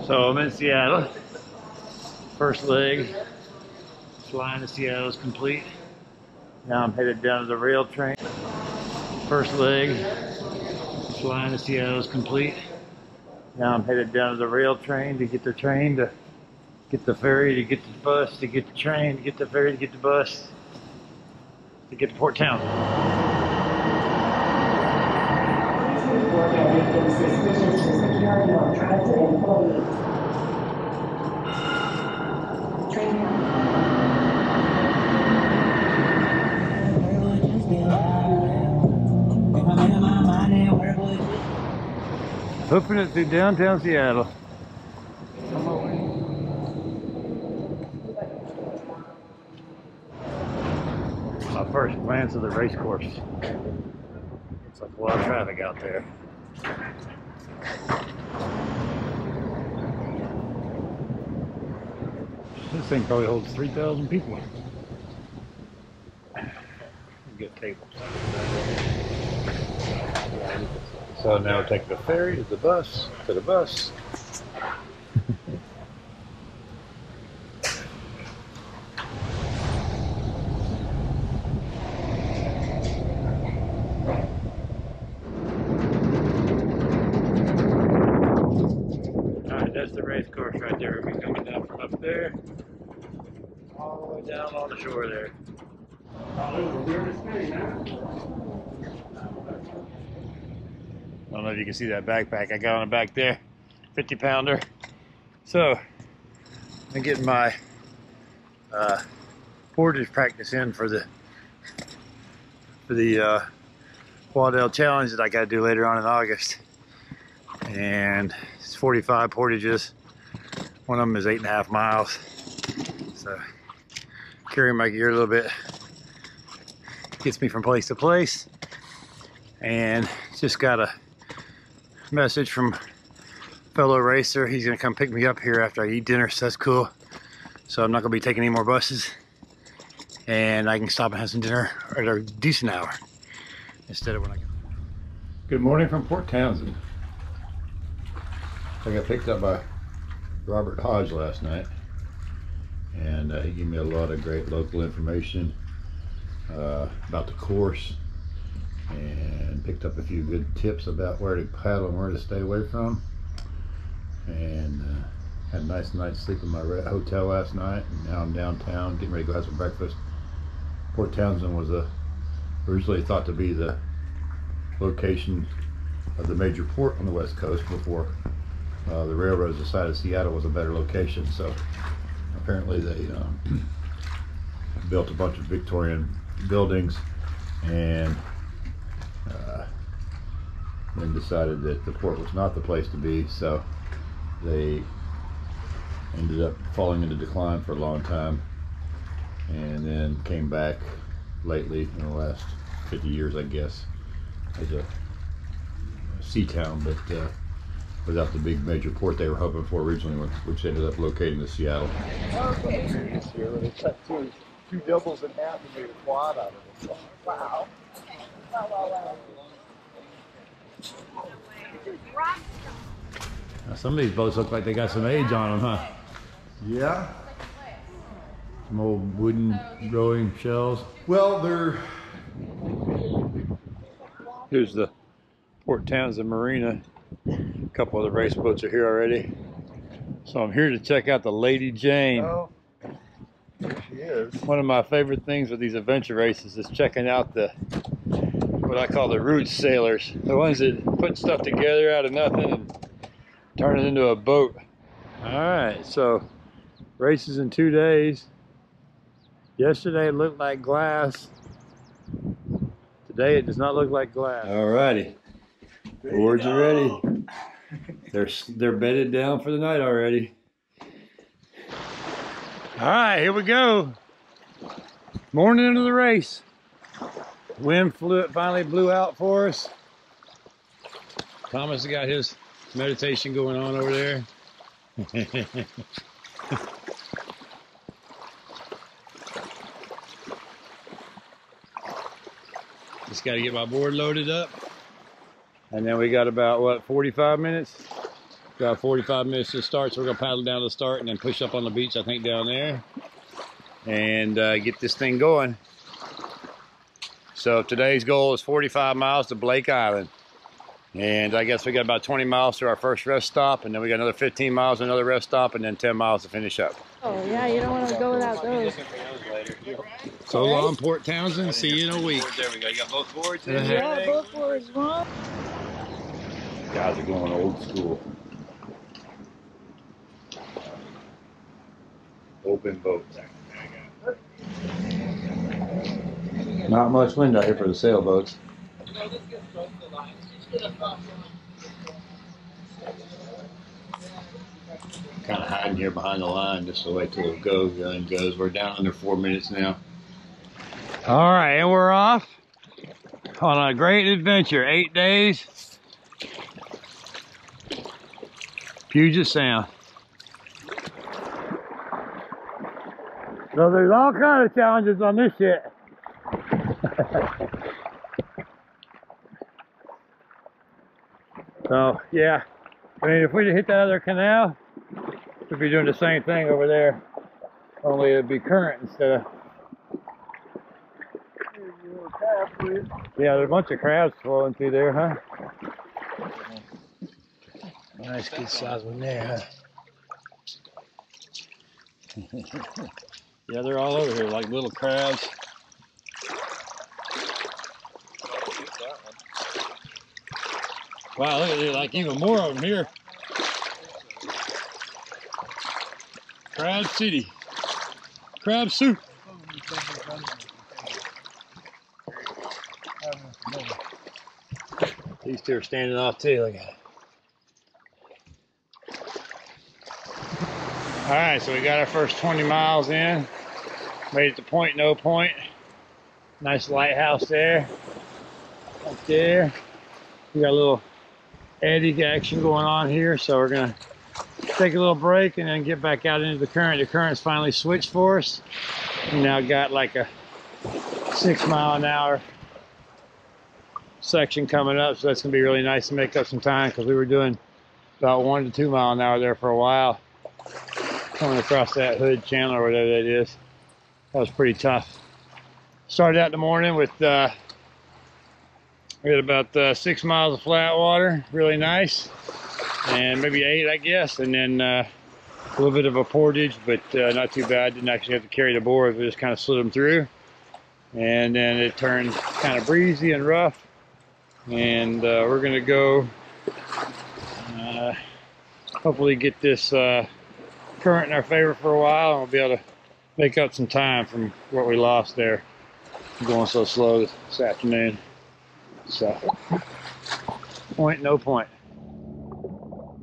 So I'm in Seattle. First leg, flying to Seattle is complete. Now I'm headed down to the rail train. First leg, flying to Seattle is complete. Now I'm headed down to the rail train to get the train, to get the ferry, to get the bus, to get the train, to get the ferry, to get the bus, to get to Port Townsend. Hoofing it through downtown Seattle. My first glance of the race course. Looks like a lot of traffic out there. This thing probably holds 3,000 people. Good tables. So now we're taking the ferry to the bus, Alright, that's the race course right there. We'll be coming down from up there, all the way down on the shore there. I don't know if you can see that backpack I got on the back there, 50-pounder. So I'm getting my portage practice in for the Waddell challenge that I got to do later on in August. And it's 45 portages. One of them is 8.5 miles. So carrying my gear a little bit gets me from place to place. And just got a message from fellow racer. He's gonna come pick me up here after I eat dinner, so that's cool. So I'm not gonna be taking any more buses, and I can stop and have some dinner at a decent hour instead of when I go. Good morning from Port Townsend. I got picked up by Robert Hodge last night, and he gave me a lot of great local information about the course, and picked up a few good tips about where to paddle and where to stay away from, and had a nice night's sleep in my hotel last night, and now I'm downtown getting ready to go have some breakfast. Port Townsend was originally thought to be the location of the major port on the west coast before the railroads decided Seattle was a better location. So apparently they built a bunch of Victorian buildings, and then decided that the port was not the place to be, so they ended up falling into decline for a long time, and then came back lately in the last 50 years, I guess, as a sea town, but without the big major port they were hoping for originally, which ended up locating in Seattle. They cut two doubles in half and made a quad out of it. Wow. Now some of these boats look like they got some age on them, huh? Yeah. Some old wooden rowing shells. Well, they're... Here's the Port Townsend Marina. A couple of the race boats are here already. So I'm here to check out the Lady Jane. Oh, there she is. One of my favorite things with these adventure races is checking out what I call the roots sailors. The ones that put stuff together out of nothing and turn it into a boat. Alright, so races in 2 days. Yesterday it looked like glass. Today it does not look like glass. Alrighty. Boards are ready. They're bedded down for the night already. Alright, here we go. Morning into the race. Wind finally blew out for us. Thomas has got his meditation going on over there. Just got to get my board loaded up. And then we got about, what, 45 minutes Got 45 minutes to start, so we're gonna paddle down to the start and then push up on the beach, I think, down there, and get this thing going. So today's goal is 45 miles to Blake Island. And I guess we got about 20 miles to our first rest stop, and then we got another 15 miles, another rest stop, and then 10 miles to finish up. Oh yeah, you don't want to go without those. So long, Port Townsend. See you in a week. There we go. You got both boards in Yeah, both boards, Ron. Guys are going old school. Open boat. Not much wind out here for the sailboats. Kind of hiding here behind the line just to wait till it goes. We're down under 4 minutes now. All right, and we're off on a great adventure. 8 days. Puget Sound. So there's all kinds of challenges on this shit. So yeah, I mean, if we'd hit that other canal, we'd be doing the same thing over there, only it'd be current instead of. Yeah, there's a bunch of crabs flowing through there, huh? Nice, good size one there, huh? Yeah, they're all over here like little crabs. Wow, look at it, like even more of them here. Crab City. Crab soup. These two are standing off too, look at it. Alright, so we got our first 20 miles in. Made it to Point No Point. Nice lighthouse there. Up there. We got a little eddy action going on here, so we're gonna take a little break and then get back out into the current. The current's finally switched for us. We now got like a 6 mile an hour section coming up, so that's gonna be really nice to make up some time, because we were doing about 1 to 2 mile an hour there for a while, coming across that Hood Channel or whatever that is. That was pretty tough. Started out in the morning with we had about 6 miles of flat water, really nice, and maybe 8, I guess, and then a little bit of a portage, but not too bad. Didn't actually have to carry the boards, we just kind of slid them through, and then it turned kind of breezy and rough, and we're gonna go hopefully get this current in our favor for a while, and we'll be able to make up some time from what we lost there. I'm going so slow this afternoon. So, Point No Point.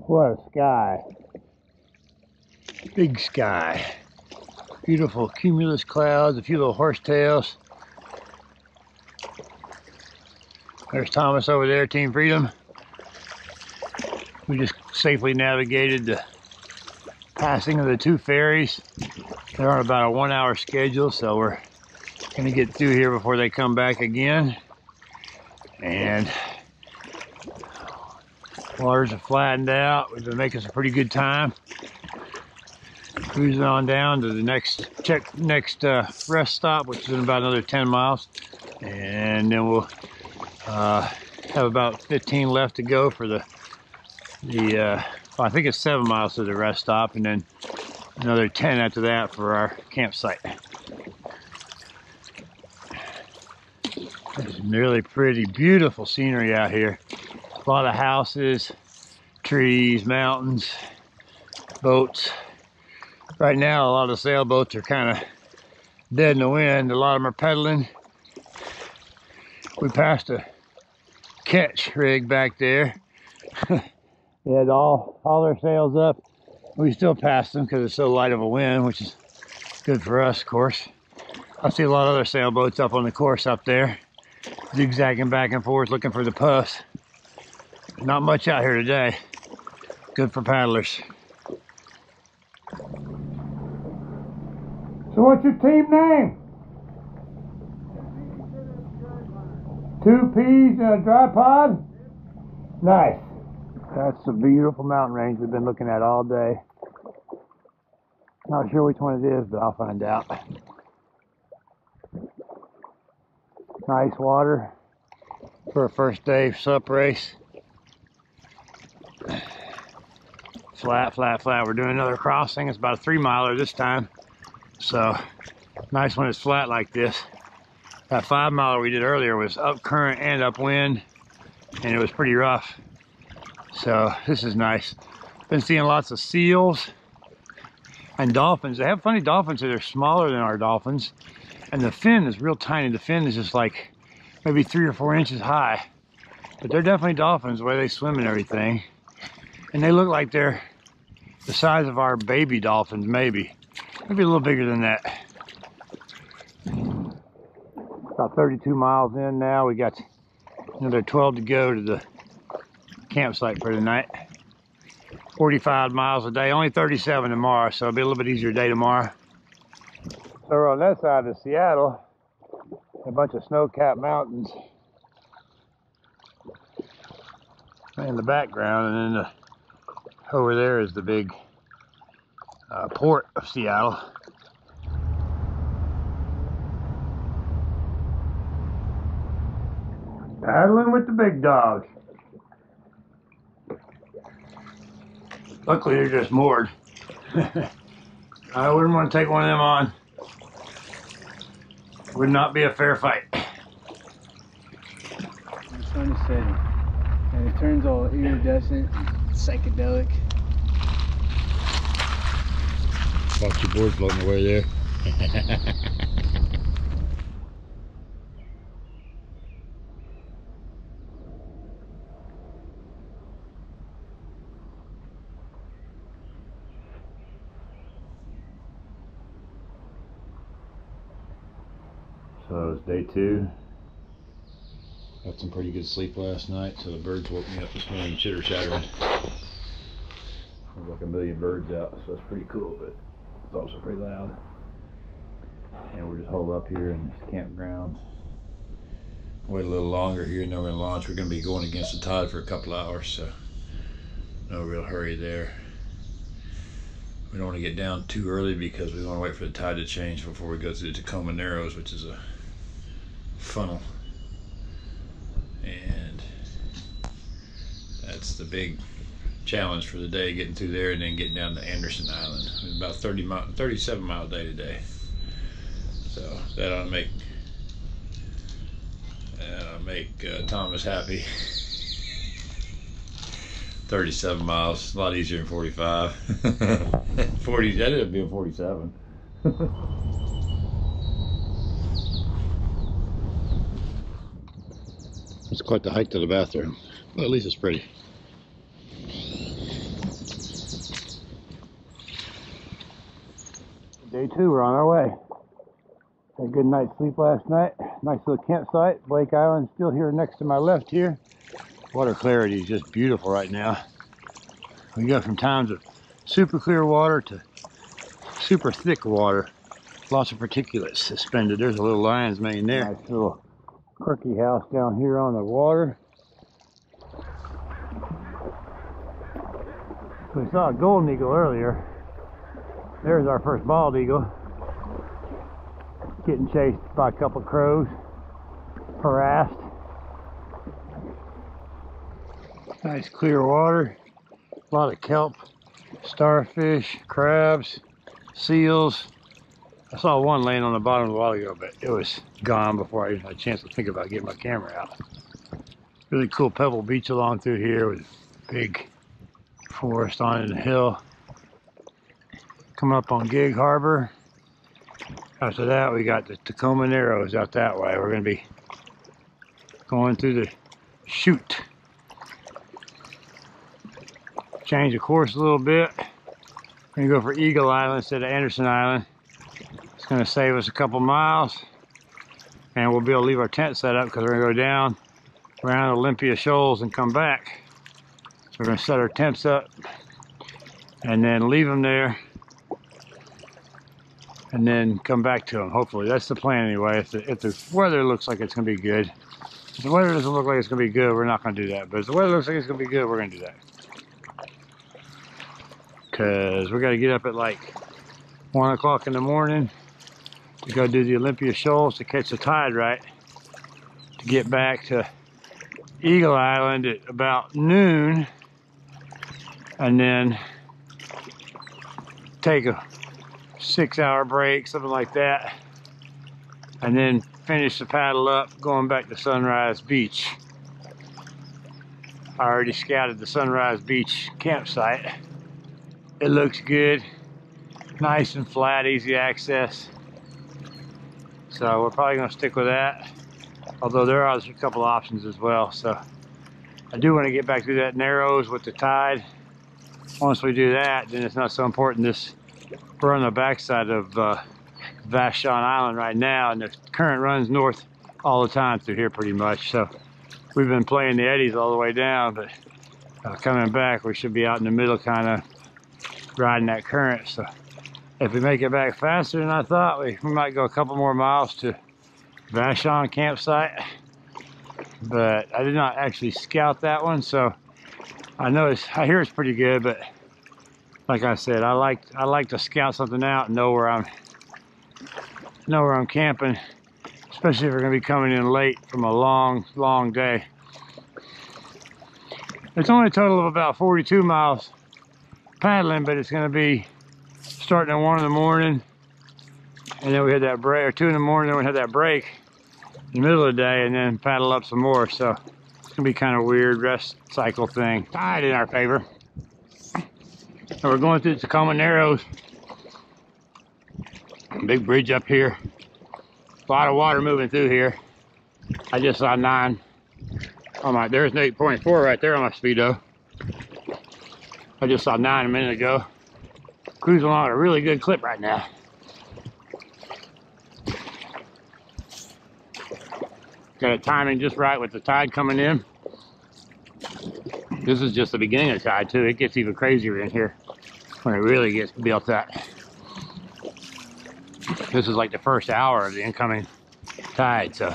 What a sky. Big sky. Beautiful cumulus clouds, a few little horsetails. There's Thomas over there, Team Freedom. We just safely navigated the passing of the 2 ferries. They're on about a 1 hour schedule, so we're gonna get through here before they come back again. And waters are flattened out. We've been making some pretty good time. Cruising on down to the next rest stop, which is in about another 10 miles. And then we'll have about 15 left to go for the well, I think it's 7 miles to the rest stop, and then another 10 after that for our campsite. It's really pretty, beautiful scenery out here. A lot of houses, trees, mountains, boats. Right now, a lot of sailboats are kind of dead in the wind. A lot of them are pedaling. We passed a catch rig back there. They had all their sails up. We still passed them because it's so light of a wind, which is good for us, of course. I see a lot of other sailboats up on the course up there, zigzagging back and forth looking for the puffs. Not much out here today. Good for paddlers. So what's your team name? 2 peas in a dry pod? Nice. That's the beautiful mountain range we've been looking at all day. Not sure which one it is, but I'll find out. Nice water for a first day SUP race. Flat, flat, flat. We're doing another crossing. It's about a 3-miler this time. So nice when it's flat like this. That 5-miler we did earlier was up current and upwind, and it was pretty rough. So this is nice. Been seeing lots of seals and dolphins. They have funny dolphins that are smaller than our dolphins, and the fin is real tiny. The fin is just like maybe 3 or 4 inches high, but they're definitely dolphins the way they swim and everything, and they look like they're the size of our baby dolphins, maybe a little bigger than that. About 32 miles in now. We got another 12 to go to the campsite for tonight. 45 miles a day, only 37 tomorrow, so it'll be a little bit easier day tomorrow. So we're on that side of Seattle, a bunch of snow-capped mountains in the background, and then over there is the big port of Seattle. Paddling with the big dogs. Luckily, they're just moored. I wouldn't want to take one of them on. Would not be a fair fight. The sun is setting, and it turns all iridescent, psychedelic. Watch your board floating away there. So it's day 2. Got some pretty good sleep last night, so the birds woke me up this morning chitter chattering. There's like a million birds out, so it's pretty cool, but it's also pretty loud. And we're just holed up here in this campground. Wait a little longer here and then we're gonna launch. We're gonna be going against the tide for a couple hours, so no real hurry there. We don't want to get down too early because we want to wait for the tide to change before we go through the Tacoma Narrows, which is a funnel, and that's the big challenge for the day, getting through there and then getting down to Anderson Island. It's about 37 mile day today, so that ought to make Thomas happy. 37 miles, a lot easier than 45. 40, that ended up being 47. It's quite the hike to the bathroom, but at least it's pretty. Day 2, we're on our way. Had a good night's sleep last night. Nice little campsite. Blake Island still here next to my left here. Water clarity is just beautiful right now. We go from times of super clear water to super thick water. Lots of particulates suspended. There's a little lion's mane there. Nice little quirky house down here on the water. We saw a golden eagle earlier. There's our first bald eagle. Getting chased by a couple crows. Harassed. Nice clear water. A lot of kelp, starfish, crabs, seals. I saw one laying on the bottom a while ago, but it was gone before I even had a chance to think about getting my camera out. Really cool pebble beach along through here with big forest on it and a hill. Coming up on Gig Harbor. After that, we got the Tacoma Narrows out that way. We're going to be going through the chute. Change the course a little bit. We're going to go for Eagle Island instead of Anderson Island. It's going to save us a couple miles, and we'll be able to leave our tent set up because we're going to go down around Olympia Shoals and come back. So we're going to set our tents up and then leave them there and then come back to them. Hopefully that's the plan anyway. If the weather looks like it's going to be good. If the weather doesn't look like it's going to be good, we're not going to do that. But if the weather looks like it's going to be good, we're going to do that. because we got to get up at like 1 o'clock in the morning to go do the Olympia Shoals to catch the tide right, to get back to Eagle Island at about noon, and then take a 6-hour break, something like that, and then finish the paddle up going back to Sunrise Beach. I already scouted the Sunrise Beach campsite. It looks good, nice and flat, easy access. So we're probably gonna stick with that. Although there are a couple options as well. So I do want to get back to that Narrows with the tide. Once we do that, then it's not so important. We're on the backside of Vashon Island right now, and the current runs north all the time through here pretty much. So we've been playing the eddies all the way down, but coming back, we should be out in the middle, kind of riding that current. So if we make it back faster than I thought, we might go a couple more miles to Vashon campsite. But I did not actually scout that one, so I hear it's pretty good. But like I said, I like to scout something out and know where I'm camping, especially if we're gonna be coming in late from a long day. It's only a total of about 42 miles paddling, but it's gonna be starting at 1 in the morning, and then we had that break, or 2 in the morning, then we had that break in the middle of the day, and then paddle up some more. So it's gonna be kind of weird rest cycle thing. Tide in our favor. And we're going through the Tacoma Narrows. Big bridge up here. A lot of water moving through here. I just saw 9. Oh there's an 8.4 right there on my speedo. I just saw 9 a minute ago. Cruising along at a really good clip right now. Got it timing just right with the tide coming in. This is just the beginning of the tide too. It gets even crazier in here when it really gets built up. This is like the first hour of the incoming tide, so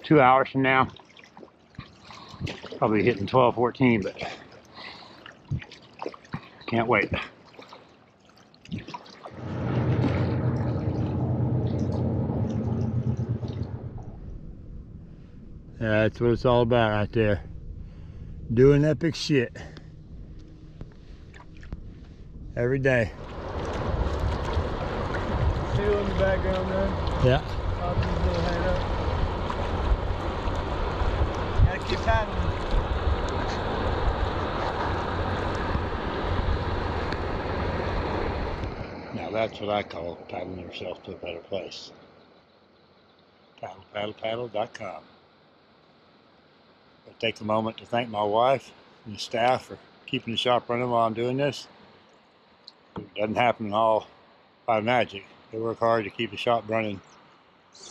2 hours from now, probably hitting 12, 14, but can't wait. That's what it's all about right there. Doing epic shit. Every day. Seal in the background there. Yeah. Gotta keep paddling. Now that's what I call paddling yourself to a better place. Paddle.com. I'll take a moment to thank my wife and the staff for keeping the shop running while I'm doing this. It doesn't happen all by magic. They work hard to keep the shop running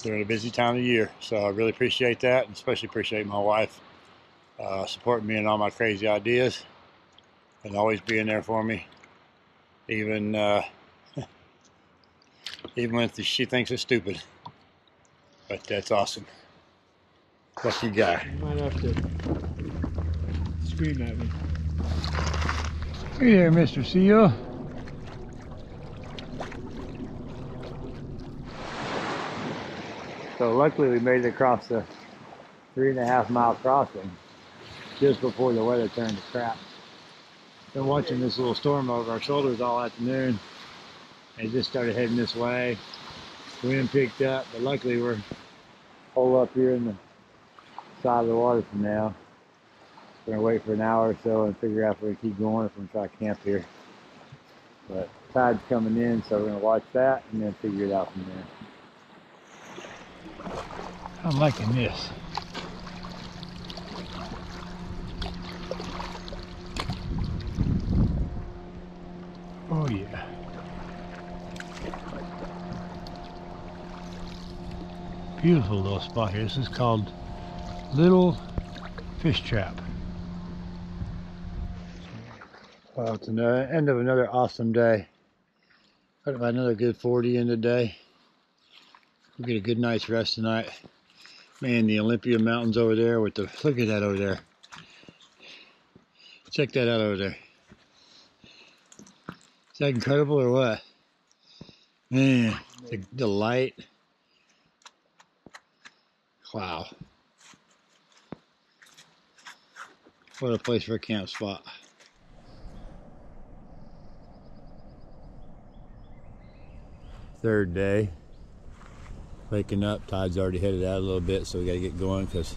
during a busy time of year. So I really appreciate that, and especially appreciate my wife supporting me in all my crazy ideas and always being there for me, even when she thinks it's stupid. But that's awesome. Lucky guy. You might have to scream at me. Hey there, Mr. Seal. So luckily we made it across the 3.5 mile crossing just before the weather turned to crap. Been watching this little storm over our shoulders all afternoon. It just started heading this way. Wind picked up, but luckily we're hole up here in the side of the water for now. We're gonna wait for an hour or so and figure out if we're gonna keep going, if we're gonna try to camp here. But tide's coming in, so we're gonna watch that and then figure it out from there. I'm liking this. Oh yeah. Beautiful little spot here. This is called Little Fish Trap. Well, it's the end of another awesome day. Got about another good 40 in the day. We'll get a good night's rest tonight. Man, the Olympia Mountains over there with the, look at that over there. Check that out over there. Is that incredible or what? Man, the light. Wow. What a place for a camp spot. Third day. Waking up, tide's already headed out a little bit, so we got to get going because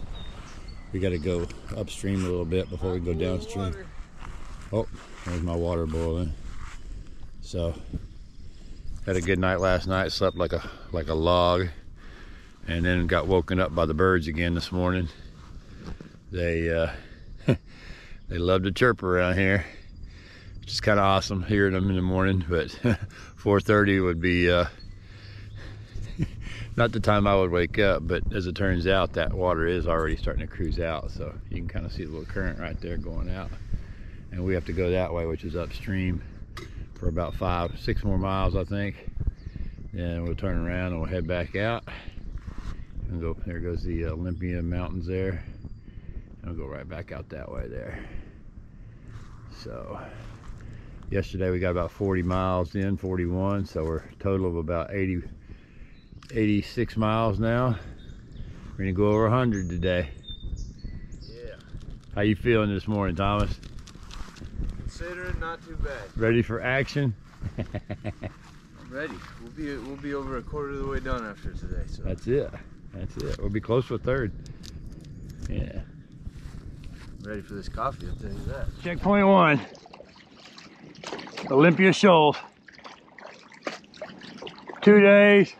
we got to go upstream a little bit before we go downstream. Oh, there's my water boiling. So, had a good night last night. Slept like a log, and then got woken up by the birds again this morning. They they love to chirp around here, which is kind of awesome hearing them in the morning. But 4:30 would be not the time I would wake up. But as it turns out, that water is already starting to cruise out, so you can kind of see the little current right there going out. And we have to go that way, which is upstream, for about 5-6 more miles, I think. Then we'll turn around and we'll head back out and go. There goes the Olympia Mountains there, and we'll go right back out that way there. So yesterday we got about 40 miles in, 41, so we're a total of about 86 miles now. We're gonna go over 100 today. Yeah. How you feeling this morning, Thomas? Considering not too bad. Ready for action? I'm ready. We'll be over a quarter of the way done after today. So That's it. That's it. We'll be close to a third. Yeah. I'm ready for this coffee, I'll tell you that. Checkpoint 1. Olympia Shoal. 2 days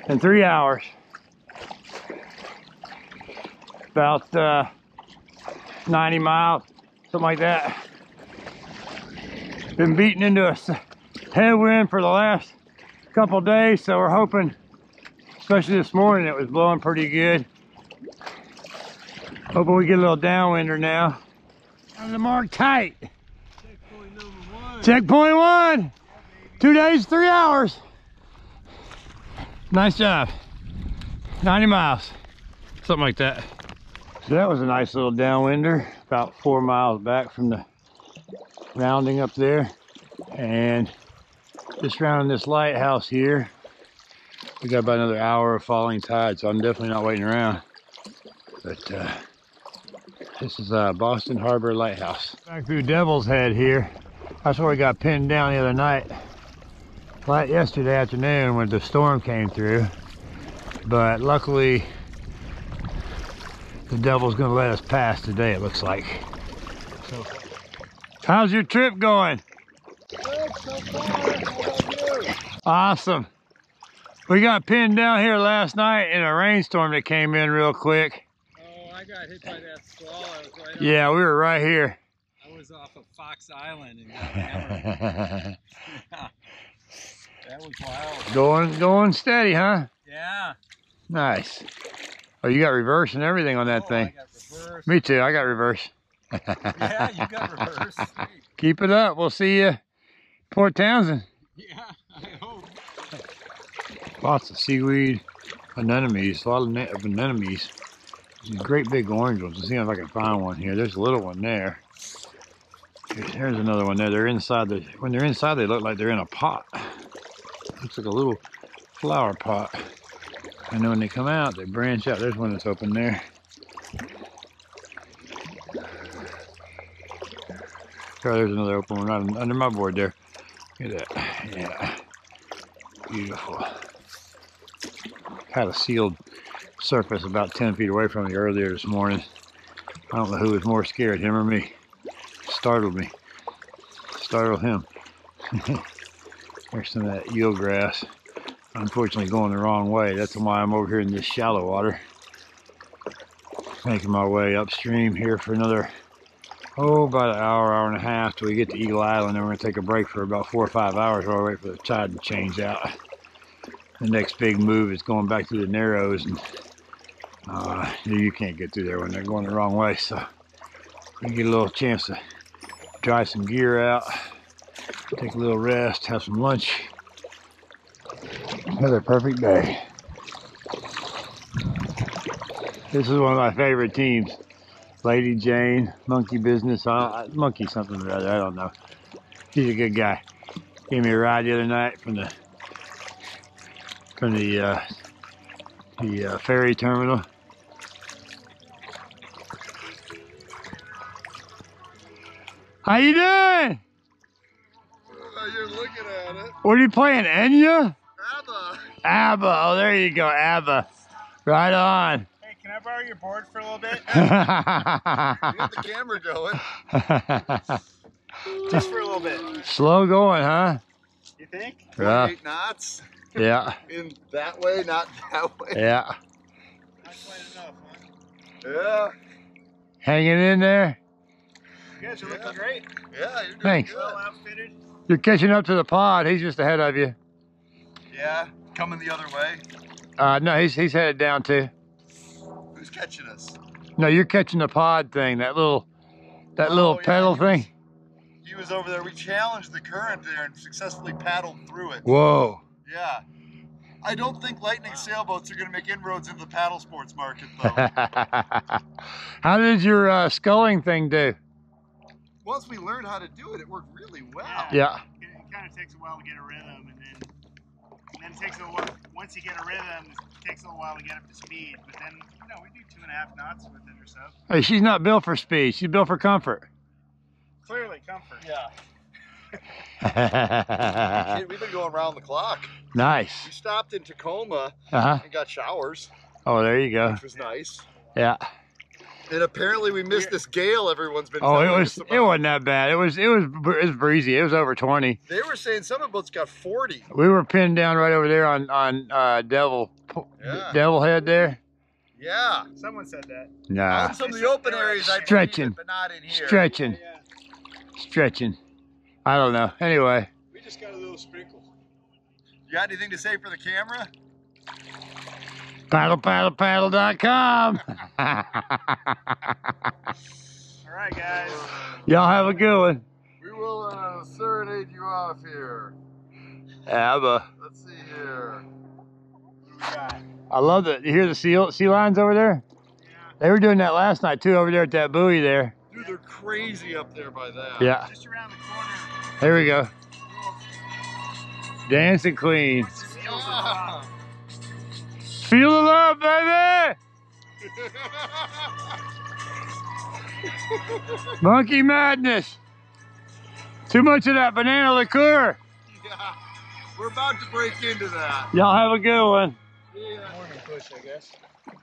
and 3 hours. About 90 miles, something like that. Been beaten into a headwind for the last couple days, so we're hoping, especially this morning, it was blowing pretty good. Hoping we get a little downwinder now. On the mark tight. Checkpoint number 1. Checkpoint 1. 2 days, 3 hours. Nice job. 90 miles, something like that. So that was a nice little downwinder, about 4 miles back from the rounding up there. And just rounding this lighthouse here, we got about another hour of falling tide, so I'm definitely not waiting around. But this is Boston Harbor Lighthouse. Back through Devil's Head here. That's where we got pinned down the other night. Like yesterday afternoon when the storm came through. But luckily, the Devil's gonna let us pass today, it looks like. So, how's your trip going? Good so far. How about you? Awesome. We got pinned down here last night in a rainstorm that came in real quick. Oh, I got hit by that squall. I was right Yeah, we were right here. I was off of Fox Island and got hammered. That was wild. Going steady, huh? Yeah. Nice. Oh, you got reverse and everything on that thing. I got reverse. Me too, I got reverse. Yeah, you got reverse. Keep it up. We'll see you Port Townsend. Yeah, I hope. Lots of seaweed anemones, a lot of anemones. These great big orange ones. Let's see if I can find one here. There's a little one there. There's another one there. They're inside when they're inside, they look like they're in a pot. Looks like a little flower pot. And then when they come out, they branch out. There's one that's open there. Oh, there's another open one right under my board there. Look at that. Yeah. Beautiful. Had a sealed surface about 10 feet away from me earlier this morning. I don't know who was more scared, him or me. Startled me. Startled him. There's some of that eelgrass. Unfortunately going the wrong way. That's why I'm over here in this shallow water. Making my way upstream here for another, about an hour and a half till we get to Eagle Island. Then we're going to take a break for about 4 or 5 hours while we wait for the tide to change out. The next big move is going back through the Narrows, and you can't get through there when they're going the wrong way. So we get a little chance to dry some gear out, take a little rest, have some lunch. Another perfect day. This is one of my favorite teams. Lady Jane, Monkey Business, Monkey something or other, I don't know. He's a good guy. Gave me a ride the other night from the ferry terminal. How you doing? You're looking at it. What are you playing, Enya? ABBA. ABBA. Oh, there you go, ABBA. Right on. Hey, can I borrow your board for a little bit? You got the camera going. Just for a little bit. Slow going, huh? You think? Yeah. 8 knots. Yeah. In that way, not that way. Yeah. Not quite enough, huh? Yeah. Hanging in there. You guys are looking great. Yeah, you're doing Thanks. good. Well outfitted. You're catching up to the pod. He's just ahead of you. Yeah, coming the other way. No, he's headed down too. Who's catching us? No, you're catching the pod thing. That little yeah, pedal he thing. He was over there. We challenged the current there and successfully paddled through it. Whoa. Yeah. I don't think lightning sailboats are going to make inroads into the paddle sports market, though. How did your sculling thing do? Once we learned how to do it, it worked really well. Yeah. It kind of takes a while to get a rhythm, and then it takes a little while. Once you get a rhythm, it takes a little while to get up to speed. But then, you know, we do 2.5 knots with it or so. Hey, she's not built for speed. She's built for comfort. Clearly, comfort. Yeah. We've been going around the clock. Nice. We stopped in Tacoma Uh-huh. and got showers, Oh, there you go. which was nice. Yeah. And apparently we missed this gale everyone's been Oh, telling it us about. wasn't that bad. It was breezy. It was over 20. They were saying some of boats got 40. We were pinned down right over there on Devil Head there. Yeah. Someone said that. Nah. On some of the open areas, I Stretching. believe it, but not in here. Stretching. Yeah. Stretching. I don't know. Anyway. We just got a little sprinkle. You got anything to say for the camera? Paddle.com. All right, guys. Y'all have a good one. We will serenade you off here. ABBA. Let's see here. I love that. You hear the sea lions over there? Yeah. They were doing that last night too over there at that buoy there. Dude, they're crazy up there by that. Yeah. Just around the corner. Here we go. Dancing Queen. Yeah. Feel the love, baby! Monkey madness. Too much of that banana liqueur. Yeah. We're about to break into that. Y'all have a good one. Yeah. Morning push, I guess.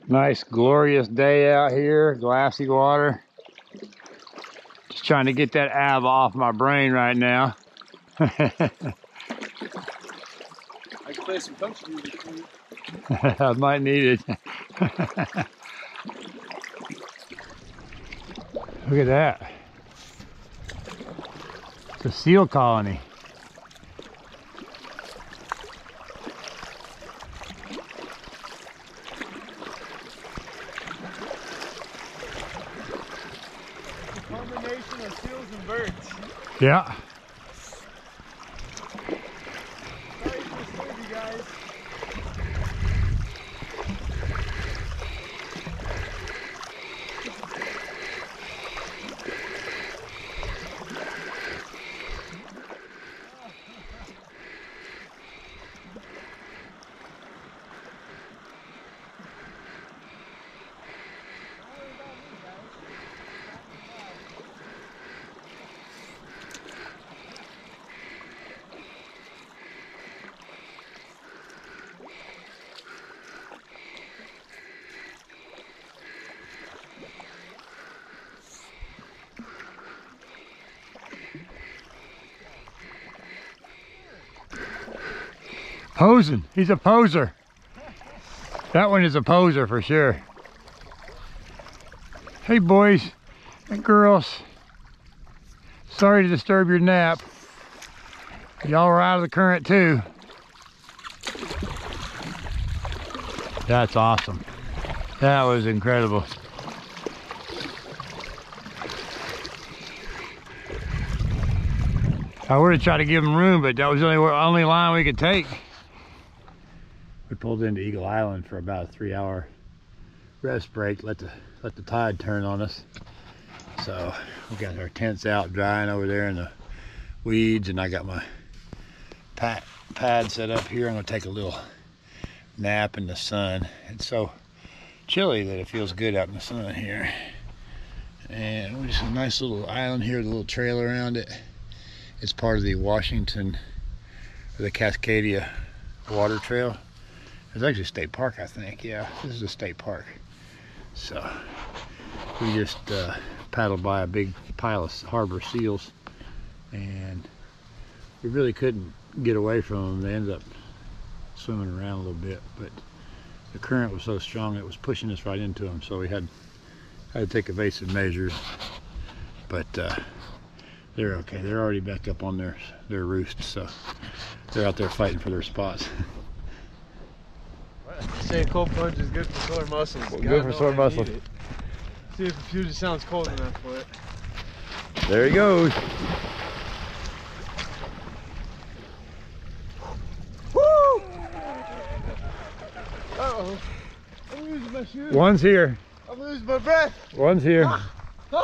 Nice, glorious day out here. Glassy water. Just trying to get that ABBA off my brain right now. I can play some country music for you. I might need it. Look at that. It's a seal colony. A combination of seals and birds. Yeah. Sorry to disturb you guys. Posing. He's a poser. That one is a poser for sure. Hey boys and girls. Sorry to disturb your nap. Y'all are out of the current too. That's awesome. That was incredible. I would have tried to give them room, but that was the only line we could take. We pulled into Eagle Island for about a 3-hour rest break. Let the tide turn on us. So we got our tents out drying over there in the weeds, and I got my pad set up here. I'm gonna take a little nap in the sun. It's so chilly that it feels good out in the sun here. And we just a nice little island here with a little trail around it. It's part of the Washington, or the Cascadia Water Trail. It's actually a state park, I think. Yeah, this is a state park. So we just paddled by a big pile of harbor seals, and we really couldn't get away from them. They ended up swimming around a little bit, but the current was so strong it was pushing us right into them, so we had to take evasive measures. But they're okay. They're already back up on their roosts, so they're out there fighting for their spots. Say a cold plunge is good for sore muscles. Well, good for sore muscles. See if the Puget Sound's cold enough for it. There he goes. Woo! Uh-oh. I'm losing my shoes. One's here. I'm losing my breath. One's here. Woo!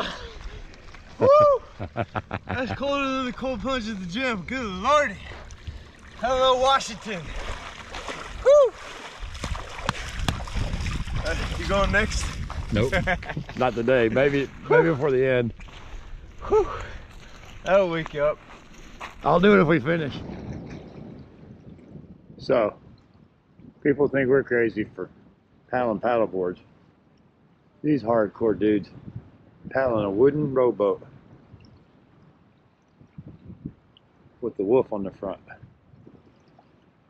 That's colder than the cold plunge at the gym. Good lordy. Hello, Washington. Woo! You going next? Nope. Not today. Maybe before the end. Whew. That'll wake you up. I'll do it if we finish. So, people think we're crazy for paddling paddle boards. These hardcore dudes paddling a wooden rowboat with the wolf on the front.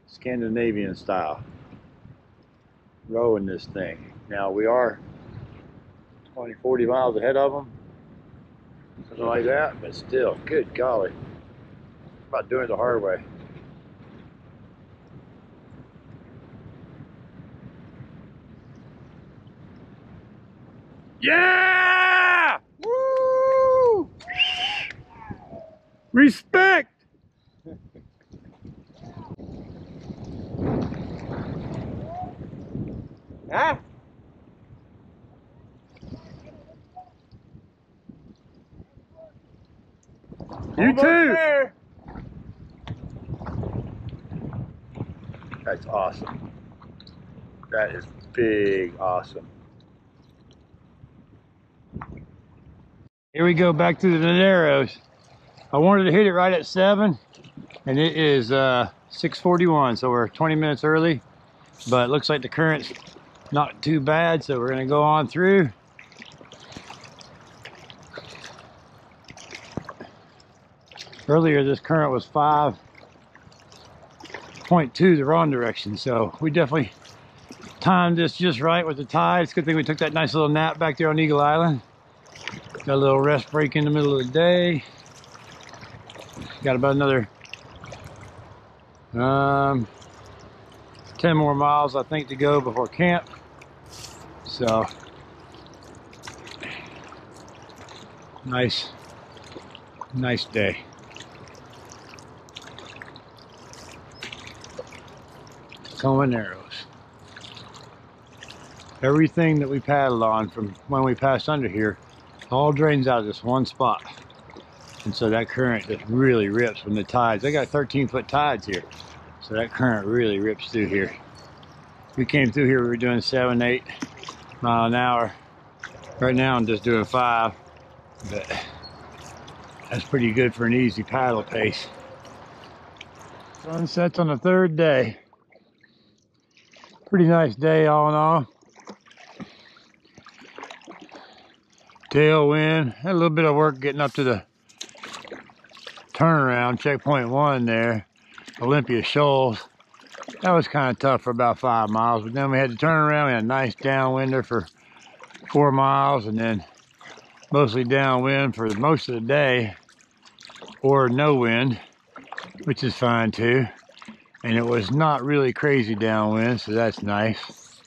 Scandinavian style. Rowing this thing. Now we are 20, 40 miles ahead of them. Something like that, but still, good golly. About doing it the hard way. Yeah! Woo! Respect! Ah! You too! There. That's awesome. That is big awesome. Here we go back to the Narrows. I wanted to hit it right at 7, and it is 6:41, so we're 20 minutes early, but it looks like the current's not too bad, so we're gonna go on through. Earlier this current was 5.2 the wrong direction, so we definitely timed this just right with the tide. It's a good thing we took that nice little nap back there on Eagle Island. Got a little rest break in the middle of the day. Got about another 10 more miles I think to go before camp. So nice day. Tacoma Narrows. Everything that we paddled on from when we passed under here all drains out of this one spot. And so that current just really rips when the tides. They got 13-foot tides here. So that current really rips through here. We came through here, we were doing 7, 8 mile an hour. Right now I'm just doing 5. But that's pretty good for an easy paddle pace. Sunset's on the 3rd day. Pretty nice day all in all. Tailwind. Had a little bit of work getting up to the turnaround, checkpoint 1 there, Olympia Shoal. That was kind of tough for about 5 miles, but then we had to turn around. We had a nice downwinder for 4 miles, and then mostly downwind for most of the day, or no wind, which is fine too. And it was not really crazy downwind, so that's nice.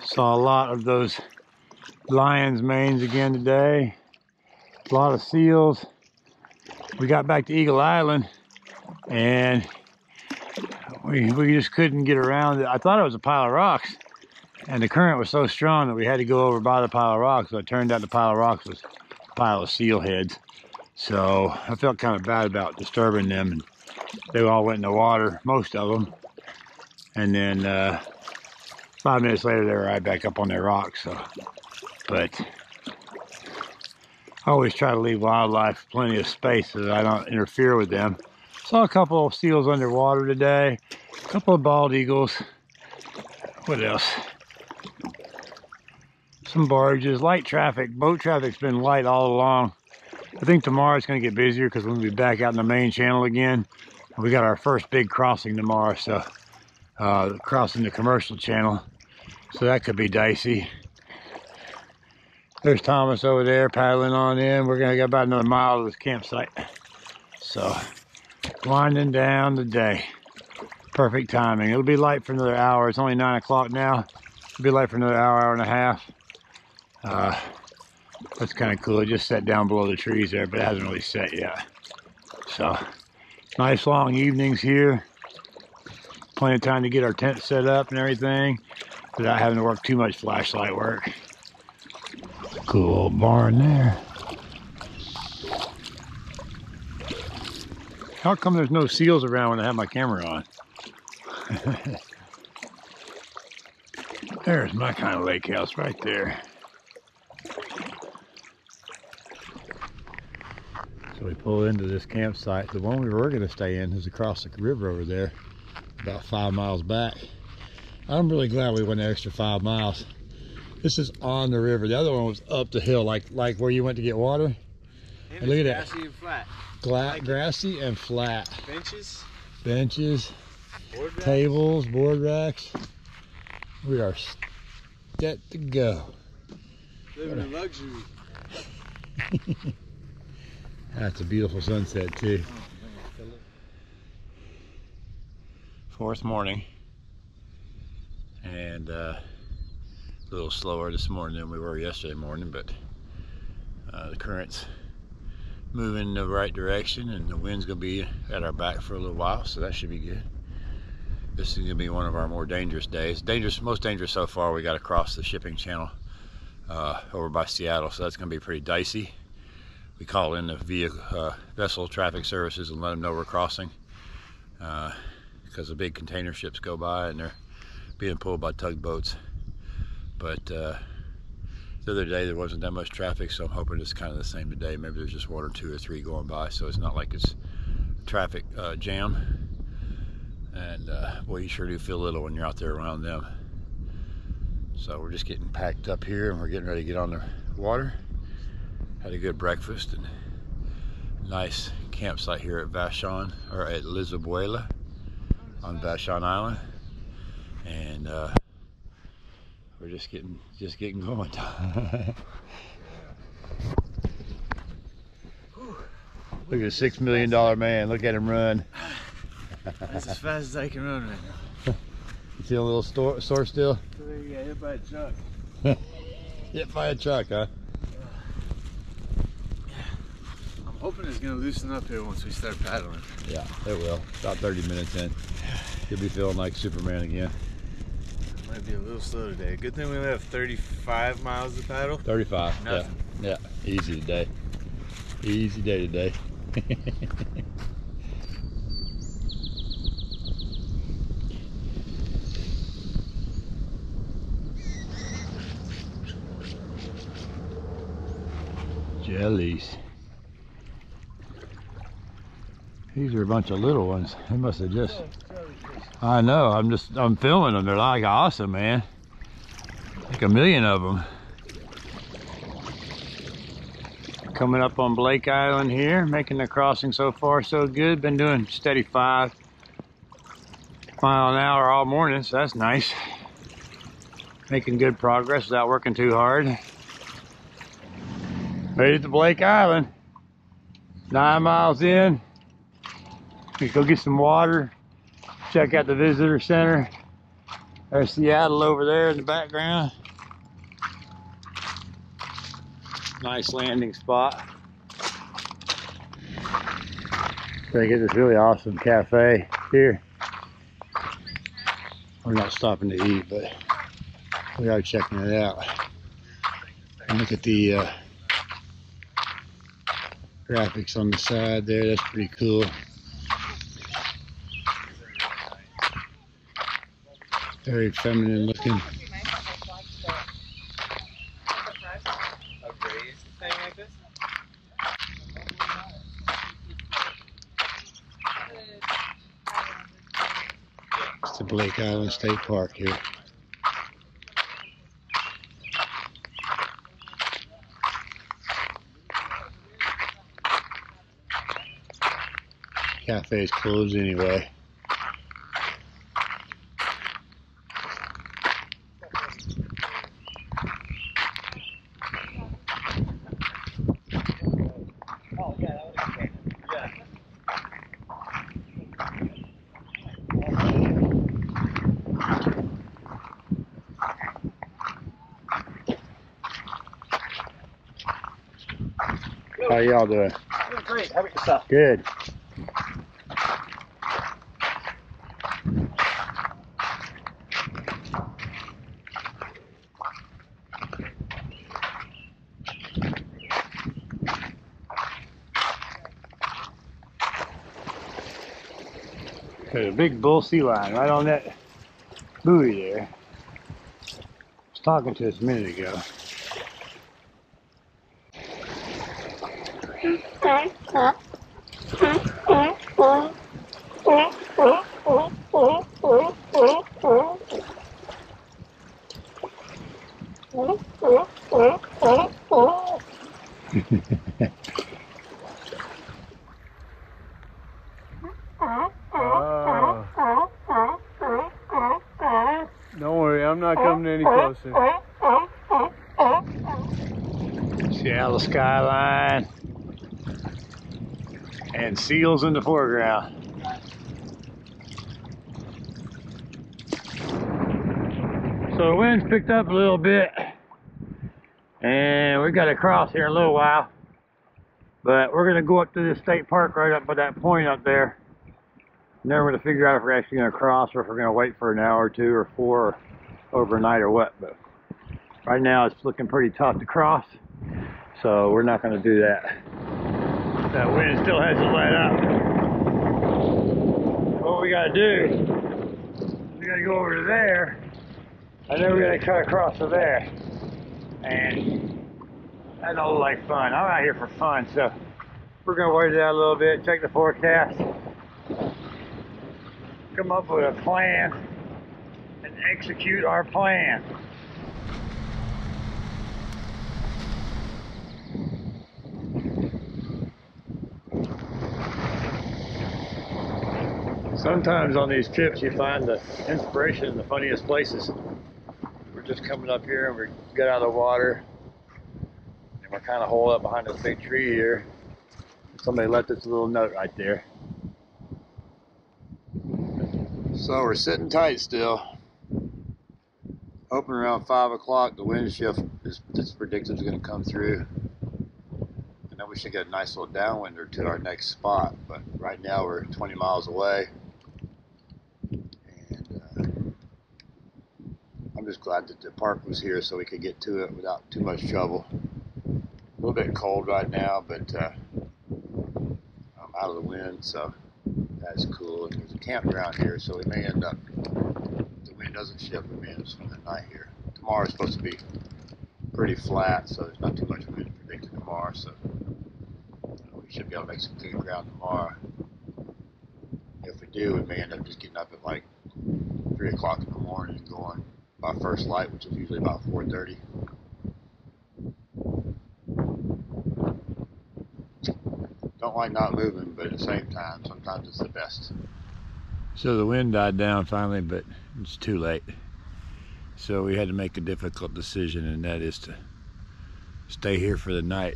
Saw a lot of those lion's manes again today. A lot of seals. We got back to Eagle Island and we just couldn't get around it. I thought it was a pile of rocks, and the current was so strong that we had to go over by the pile of rocks. So it turned out the pile of rocks was a pile of seal heads. So I felt kind of bad about disturbing them, and they all went in the water, most of them. And then 5 minutes later, they were right back up on their rocks. So, but I always try to leave wildlife plenty of space so that I don't interfere with them. Saw a couple of seals underwater today, a couple of bald eagles. What else? Some barges, light traffic. Boat traffic's been light all along. I think tomorrow it's going to get busier because we'll be back out in the main channel again. We got our first big crossing tomorrow, so crossing the commercial channel. So that could be dicey. There's Thomas over there paddling on in. We're going to get about another mile to this campsite. So, winding down the day. Perfect timing. It'll be light for another hour. It's only 9 o'clock now. It'll be light for another hour, hour and a half. That's kind of cool. It just set down below the trees there, but it hasn't really set yet. So, nice long evenings here. Plenty of time to get our tent set up and everything without having to work too much flashlight work. Cool old barn there. How come there's no seals around when I have my camera on? There's my kind of lake house right there. So we pull into this campsite. The one we were going to stay in is across the river over there, about 5 miles back. I'm really glad we went the extra 5 miles. This is on the river. The other one was up the hill, like where you went to get water. And look at grassy that. And flat. Grassy and flat. Benches. Board tables, board racks. We are set to go. Living in luxury. That's a beautiful sunset too. Fourth morning, and a little slower this morning than we were yesterday morning, but the current's moving in the right direction and the wind's gonna be at our back for a little while, so that should be good. This is gonna be one of our more dangerous days. Most dangerous so far. We got to cross the shipping channel over by Seattle, so that's gonna be pretty dicey. We call in the vessel traffic services and let them know we're crossing, because the big container ships go by and they're being pulled by tugboats. But the other day there wasn't that much traffic, so I'm hoping it's kind of the same today. Maybe there's just 1 or 2 or 3 going by, so it's not like it's a traffic jam. And boy, you sure do feel little when you're out there around them. So we're just getting packed up here and we're getting ready to get on the water. Had a good breakfast and nice campsite here at Vashon, or at Lisabuela on Vashon Island. And we're just getting going. Look at a $6 million man. Look at him run. That's as fast as I can run right now. You feel a little sore still? Yeah, hit by a truck. Hit by a truck, huh? I'm hoping it's gonna loosen up here once we start paddling. Yeah, it will. About 30 minutes in. You'll be feeling like Superman again. Might be a little slow today. Good thing we only have 35 miles to paddle. 35. Nothing. Yeah. Easy today. Easy day today. Jellies. These are a bunch of little ones. They must have just... I know, I'm filming them. They're like awesome, man. Like a million of them. Coming up on Blake Island here, making the crossing so far so good. Been doing steady 5 miles an hour all morning, so that's nice. Making good progress without working too hard. Made it to Blake Island. 9 miles in. We go get some water. Check out the visitor center. There's Seattle over there in the background. Nice landing spot. They get this really awesome cafe here. We're not stopping to eat, but we are checking it out. And look at the graphics on the side there. That's pretty cool. Very feminine looking. It's the Blake Island State Park here. Cafe is closed anyway. How y'all doing? Doing great. How about yourself? Good. There's a big bull sea lion right on that buoy there. I was talking to us a minute ago. Don't worry, I'm not coming any closer. Seattle skyline and seals in the foreground. So the wind's picked up a little bit and we got to cross here in a little while, but we're going to go up to this state park right up by that point up there, and then we're going to figure out if we're actually going to cross or if we're going to wait for an hour or 2 or 4 or overnight or what. But right now it's looking pretty tough to cross, so we're not going to do that. That wind still hasn't let up. What we got to do, we got to go over to there, and then we got to cut across to there. And that don't look like fun. I'm out here for fun, so we're going to wait it out a little bit, check the forecast, come up with a plan, and execute our plan. Sometimes on these trips you find the inspiration in the funniest places. We're just coming up here and we get out of the water and we're kind of holed up behind this big tree here. Somebody left us a little note right there. So we're sitting tight still. Hoping around 5 o'clock the wind shift is predicted is going to come through. And then we should get a nice little downwinder to our next spot. But right now we're 20 miles away. And I'm just glad that the park was here so we could get to it without too much trouble. A little bit cold right now, but I'm out of the wind, so that's cool. And there's a campground here, so we may end up, if the wind doesn't shift, we may end up spending the night here. Tomorrow's supposed to be pretty flat, so there's not too much wind predicted tomorrow, so we should be able to make some good ground tomorrow. If we do, we may end up just getting up at like 3 o'clock in the morning and going by first light, which is usually about 4:30. Don't like not moving, but at the same time, sometimes it's the best. So the wind died down finally, but it's too late. So we had to make a difficult decision, and that is to stay here for the night.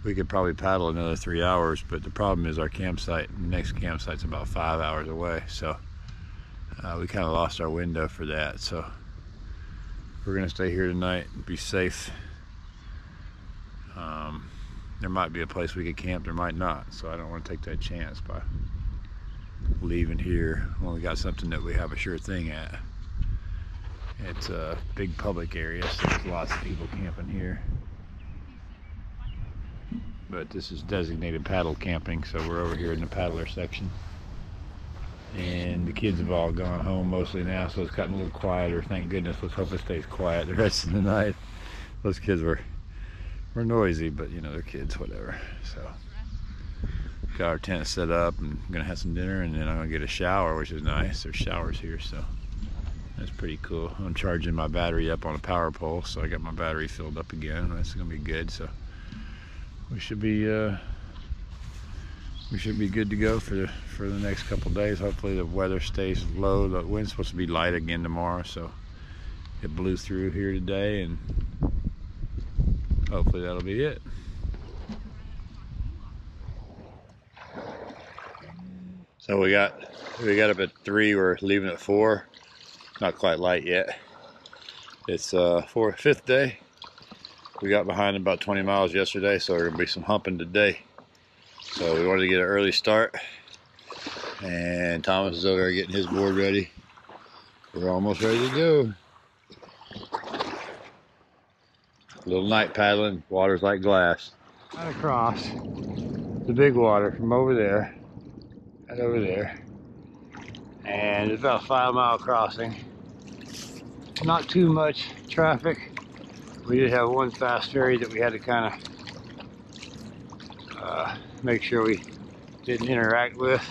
We could probably paddle another 3 hours, but the problem is our campsite, the next campsite's about 5 hours away. So we kind of lost our window for that. So we're gonna stay here tonight and be safe. There might be a place we could camp, there might not. So I don't want to take that chance by leaving here when we got something that we have a sure thing at. It's a big public area, so there's lots of people camping here. but this is designated paddle camping, so we're over here in the paddler section. And the kids have all gone home mostly now, so it's gotten a little quieter. Thank goodness. Let's hope it stays quiet the rest of the night. Those kids were noisy, but you know, they're kids, whatever. So got our tent set up and I'm gonna have some dinner, and then I'm gonna get a shower, which is nice. There's showers here, so that's pretty cool. I'm charging my battery up on a power pole, so I got my battery filled up again. That's gonna be good. So we should be good to go for the next couple days. Hopefully the weather stays low. The wind's supposed to be light again tomorrow, so it blew through here today, and hopefully that'll be it. So we got up at 3. We're leaving at 4. Not quite light yet. It's 5th day. We got behind about 20 miles yesterday, so there's gonna be some humping today. So we wanted to get an early start, and Thomas is over there getting his board ready. We're almost ready to go. A little night paddling, water's like glass. Right across the big water from over there, right over there. And it's about a 5-mile crossing. Not too much traffic. We did have one fast ferry that we had to kind of make sure we didn't interact with.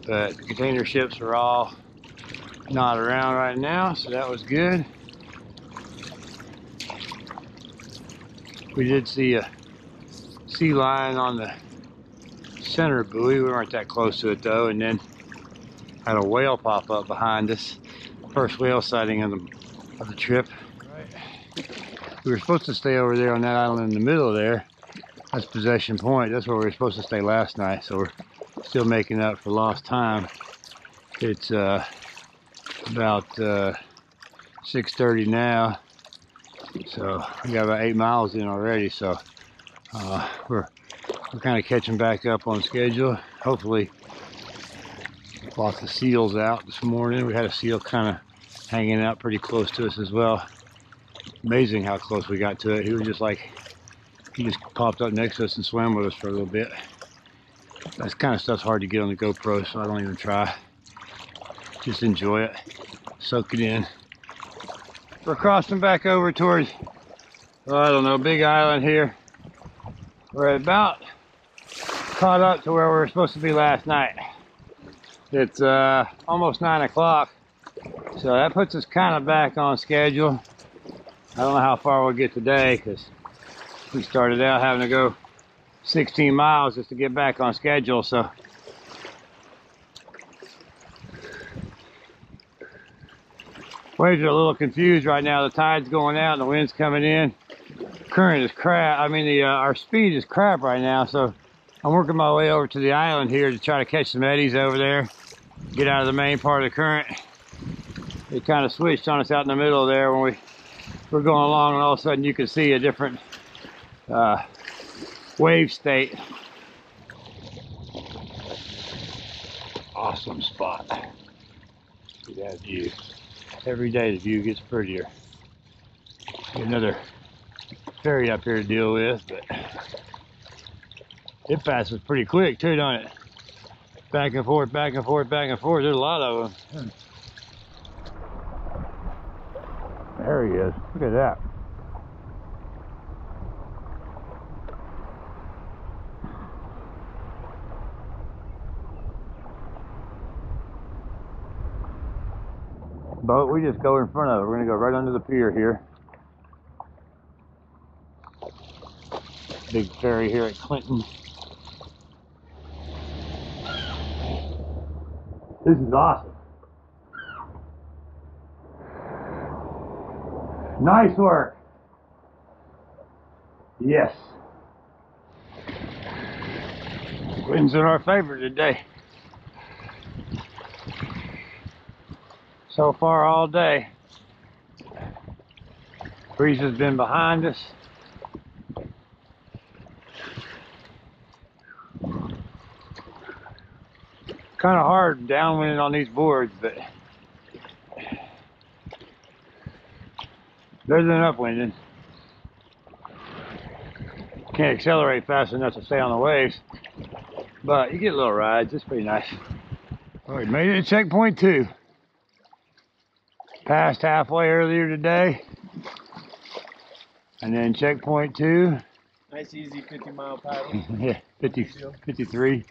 But the container ships are all not around right now, so that was good. We did see a sea lion on the center buoy. We weren't that close to it though, and then had a whale pop up behind us. First whale sighting of the trip. Right. We were supposed to stay over there on that island in the middle there. That's Possession Point. That's where we were supposed to stay last night, so we're still making up for lost time. It's about 6:30 now, so we got about 8 miles in already, so we're kind of catching back up on schedule. Hopefully lots of seals out this morning. We had a seal kind of hanging out pretty close to us as well. Amazing how close we got to it. He just popped up next to us and swam with us for a little bit. That kind of stuff's hard to get on the GoPro, so I don't even try. Just enjoy it, soak it in. We're crossing back over towards, I don't know, Big Island here. We're about caught up to where we were supposed to be last night. It's almost 9 o'clock, so that puts us kind of back on schedule. I don't know how far we'll get today, because we started out having to go 16 miles just to get back on schedule, so waves are a little confused right now. The tide's going out and the wind's coming in. Current is crap. I mean, our speed is crap right now, so I'm working my way over to the island here to try to catch some eddies over there, get out of the main part of the current. It kind of switched on us out in the middle there when we were going along, and all of a sudden you could see a different wave state. Awesome spot. Look at that view. Every day the view gets prettier. Get another ferry up here to deal with, but it passes pretty quick too, don't it? Back and forth, back and forth, back and forth. There's a lot of them. There he is. Look at that. Boat, we just go in front of it. We're gonna go right under the pier here. Big ferry here at Clinton. This is awesome. Nice work. Yes. Wind's in our favor today. So far all day. Breeze has been behind us. Kind of hard downwind on these boards, but better than upwinding. Can't accelerate fast enough to stay on the waves, but you get little rides. It's pretty nice. All right, made it to checkpoint 2. Passed halfway earlier today, and then checkpoint 2. Nice, easy 50-mile paddle. Yeah, 53.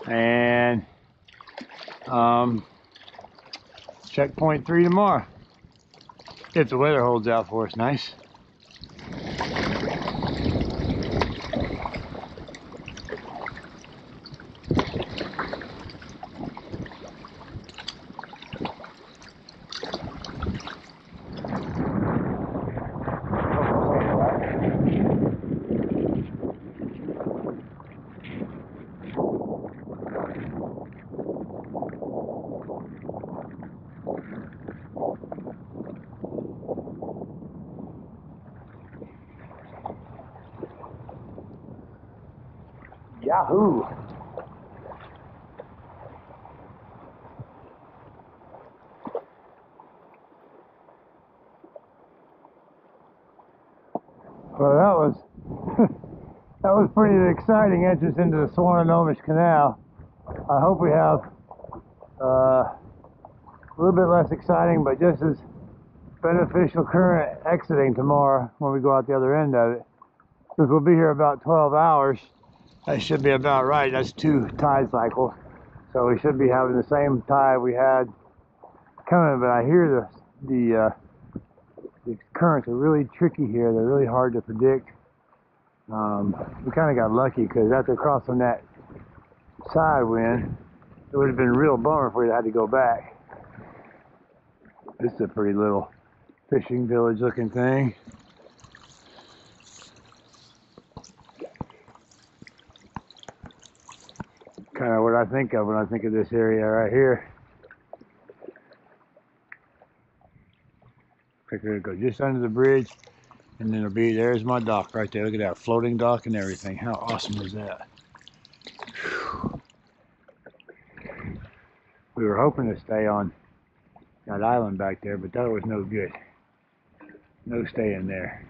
And checkpoint 3 tomorrow, if the weather holds out for us. Nice. Yahoo! Well, that was that was pretty exciting entrance into the Swinomish Canal. I hope we have a little bit less exciting, but just as beneficial current exiting tomorrow when we go out the other end of it. Because we'll be here about 12 hours. That should be about right. That's 2 tide cycles. So we should be having the same tide we had coming, but I hear the currents are really tricky here. They're really hard to predict. We kind of got lucky because after crossing that side wind, it would have been a real bummer if we had to go back. This is a pretty little fishing village looking thing. Kind of what I think of when I think of this area right here. It'll go just under the bridge, and then there's my dock right there. Look at that floating dock and everything. How awesome is that? Whew. We were hoping to stay on that island back there, but that was no good. No staying there.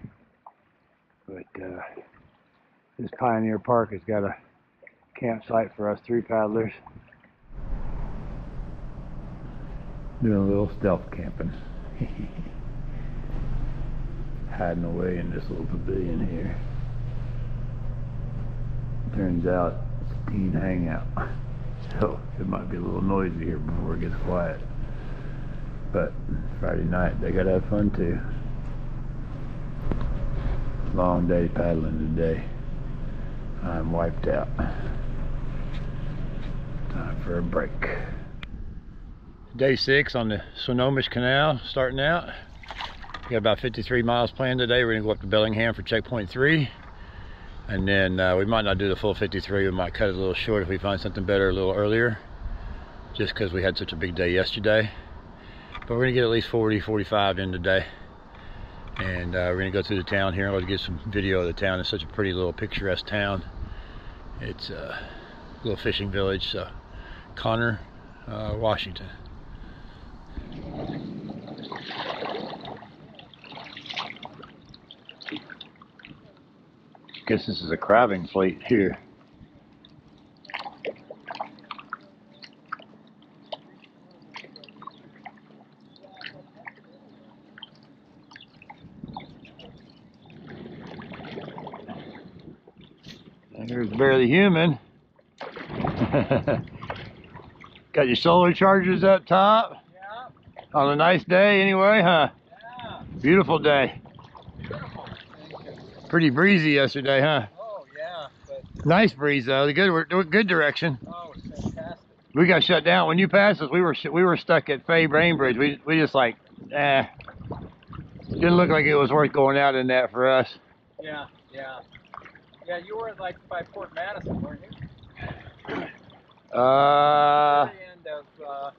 But this Pioneer Park has got a campsite for us 3 paddlers. Doing a little stealth camping. Hiding away in this little pavilion here. Turns out it's a teen hangout. So it might be a little noisy here before it gets quiet. But Friday night they gotta have fun too. Long day paddling today. I'm wiped out. Time for a break. Day 6 on the Swinomish Canal starting out. We got about 53 miles planned today. We're gonna go up to Bellingham for checkpoint 3. And then we might not do the full 53. We might cut it a little short if we find something better a little earlier. Just because we had such a big day yesterday. But we're gonna get at least 40, 45 in today. And we're gonna go through the town here. Let's get some video of the town. It's such a pretty little picturesque town. It's a little fishing village. So Connor, Washington. Guess this is a crabbing fleet here. And here's Barely Human. Got your solar chargers up top? Yeah. On a nice day anyway, huh? Yeah. Beautiful day. Beautiful. Pretty breezy yesterday, huh? Oh yeah, but Nice breeze though. The good direction. oh, it's fantastic. We got shut down when you passed us. We were stuck at Fay Bainbridge. We just like, didn't look like it was worth going out in that for us. Yeah, yeah. Yeah, you were like by Port Madison, weren't you? Very end of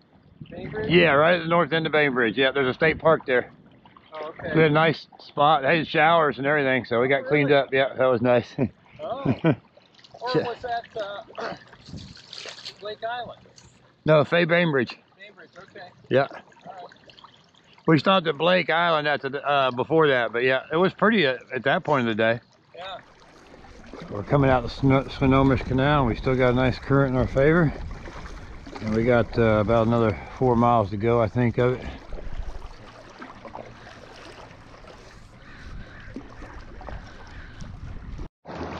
Bainbridge? Yeah, right at the north end of Bainbridge. Yeah, there's a state park there. Oh, okay. Good, nice spot. They had showers and everything, so we got cleaned up. Yeah, that was nice. Oh. Or was that Blake Island? No, Fay Bainbridge. Bainbridge, okay. Yeah. All right. We stopped at Blake Island before that, but yeah, it was pretty at that point of the day. Yeah. We're coming out the Swinomish Canal. We still got a nice current in our favor. And we got about another 4 miles to go, I think, of it.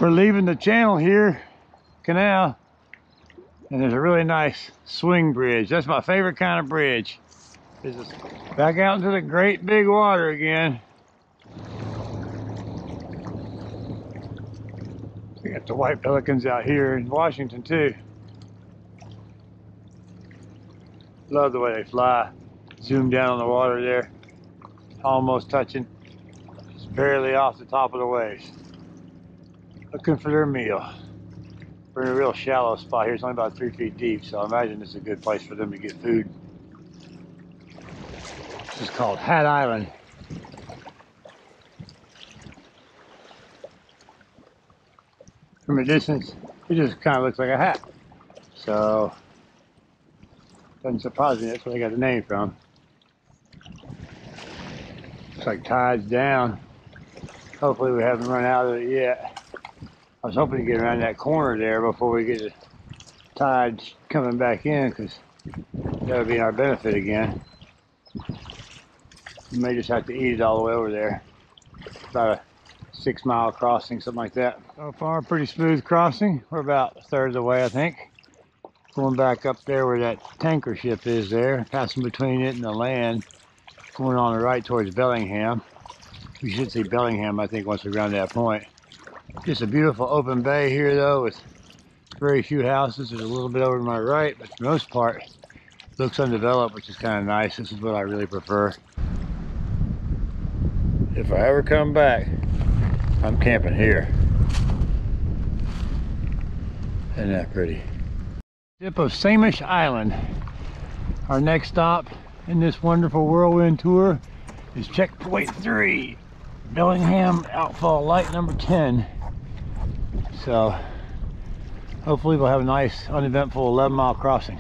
We're leaving the channel here, canal, and there's a really nice swing bridge. That's my favorite kind of bridge. This is back out into the great big water again. We got the white pelicans out here in Washington too. Love the way they fly. Zoom down on the water there, almost touching, just barely off the top of the waves. Looking for their meal. We're in a real shallow spot here. It's only about 3 feet deep, so I imagine this is a good place for them to get food. This is called Hat Island. From a distance, it just kind of looks like a hat. So, doesn't surprise me, that's where they got the name from. Looks like tide's down. Hopefully we haven't run out of it yet. I was hoping to get around that corner there before we get the tide coming back in, because that would be in our benefit again. We may just have to eat it all the way over there. About a 6 mile crossing, something like that. So far, pretty smooth crossing. We're about a third of the way, I think. Going back up there where that tanker ship is there, passing between it and the land, going on the right towards Bellingham. We should see Bellingham, I think, once we round that point. Just a beautiful open bay here, though, with very few houses. There's a little bit over to my right, but for the most part, it looks undeveloped, which is kind of nice. This is what I really prefer. If I ever come back, I'm camping here. Isn't that pretty? Tip of Świnomish Island. Our next stop in this wonderful whirlwind tour is checkpoint 3, Bellingham Outfall Light number 10. So hopefully we'll have a nice uneventful 11-mile crossing.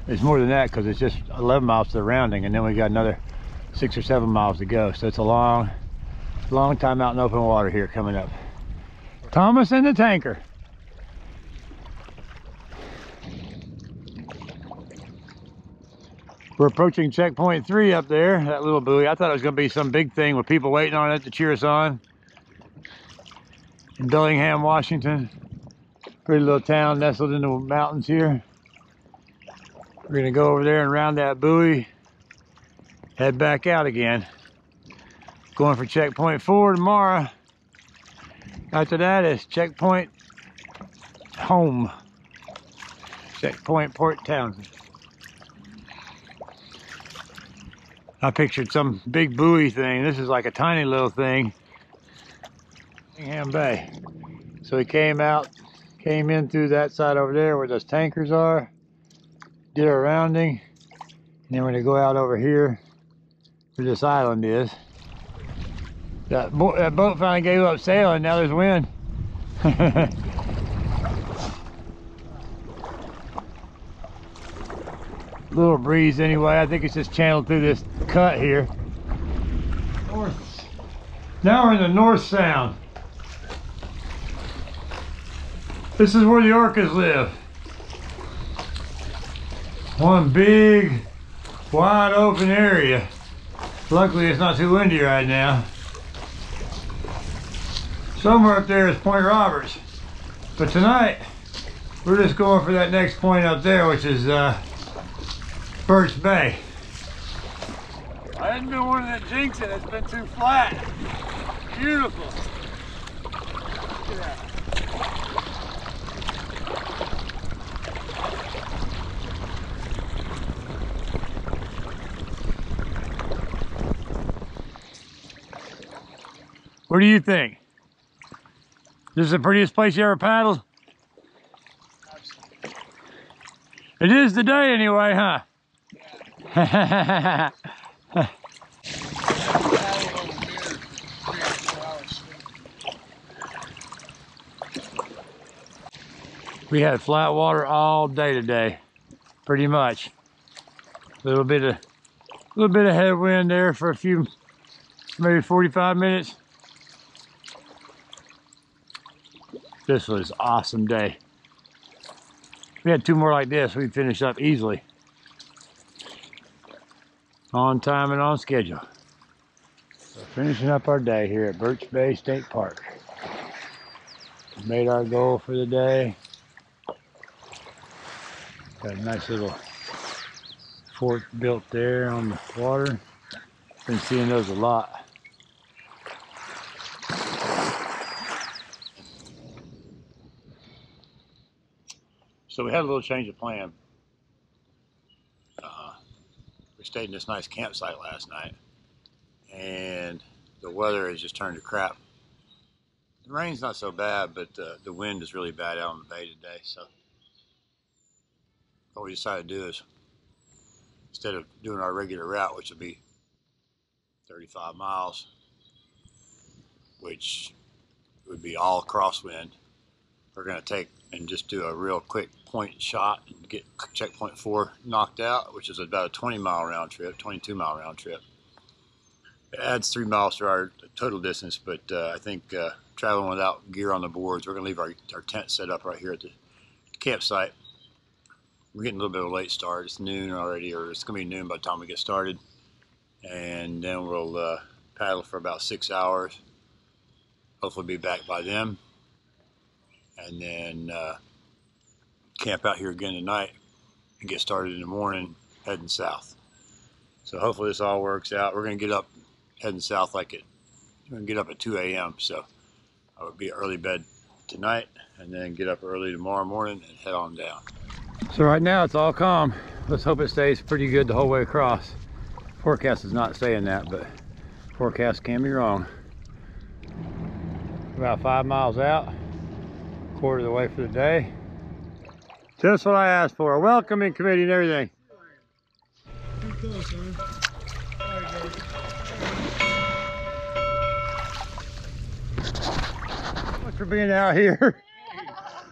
It's more than that because it's just 11 miles to the rounding, and then we got another 6 or 7 miles to go. So it's a long time out in open water here coming up. Thomas and the tanker. We're approaching checkpoint 3 up there, that little buoy. I thought it was going to be some big thing with people waiting on it to cheer us on. In Bellingham, Washington. Pretty little town nestled in the mountains here. We're going to go over there and round that buoy. Head back out again. Going for checkpoint 4 tomorrow. After that is checkpoint home. Checkpoint Port Townsend. I pictured some big buoy thing. This is like a tiny little thing. Bellingham Bay. So we came in through that side over there where those tankers are. Did our rounding. And then we're gonna go out over here where this island is. That boat finally gave up sailing. Now there's wind. Little breeze anyway. I think it's just channeled through this cut here. North. Now we're in the North Sound. This is where the orcas live. One big, wide open area. Luckily it's not too windy right now. Somewhere up there is Point Roberts. But tonight, we're just going for that next point up there, which is Birch Bay. I hadn't been wanting to jinx it. It's been too flat. Beautiful. Look at that. What do you think? This is the prettiest place you ever paddled? It is today anyway, huh? Yeah. We had flat water all day today, pretty much. A little bit of headwind there for a few, maybe 45 minutes. This was an awesome day. If we had 2 more like this, we'd finish up easily. On time and on schedule. So finishing up our day here at Birch Bay State Park. Made our goal for the day. Got a nice little fort built there on the water. Been seeing those a lot. So we had a little change of plan. We stayed in this nice campsite last night, and the weather has just turned to crap. The rain's not so bad, but the wind is really bad out on the bay today. So what we decided to do is, instead of doing our regular route, which would be 35 miles, which would be all crosswind, we're going to take and just do a real quick point shot and get checkpoint 4 knocked out, which is about a 20-mile round trip, 22-mile round trip. It adds 3 miles to our total distance, but I think traveling without gear on the boards, we're going to leave our tent set up right here at the campsite. We're getting a little bit of a late start. It's noon already, or it's going to be noon by the time we get started. And then we'll paddle for about 6 hours. Hopefully be back by then. And then camp out here again tonight and get started in the morning heading south. So hopefully this all works out. We're going to get up heading south we're going to get up at 2 a.m. So I would be early bed tonight and then get up early tomorrow morning and head on down. So right now it's all calm. Let's hope it stays pretty good the whole way across. Forecast is not saying that, but forecast can be wrong. About 5 miles out. Quarter of the way for the day. Just what I asked for. A welcoming committee and everything. Too close, man. All right, guys. Thanks for being out here.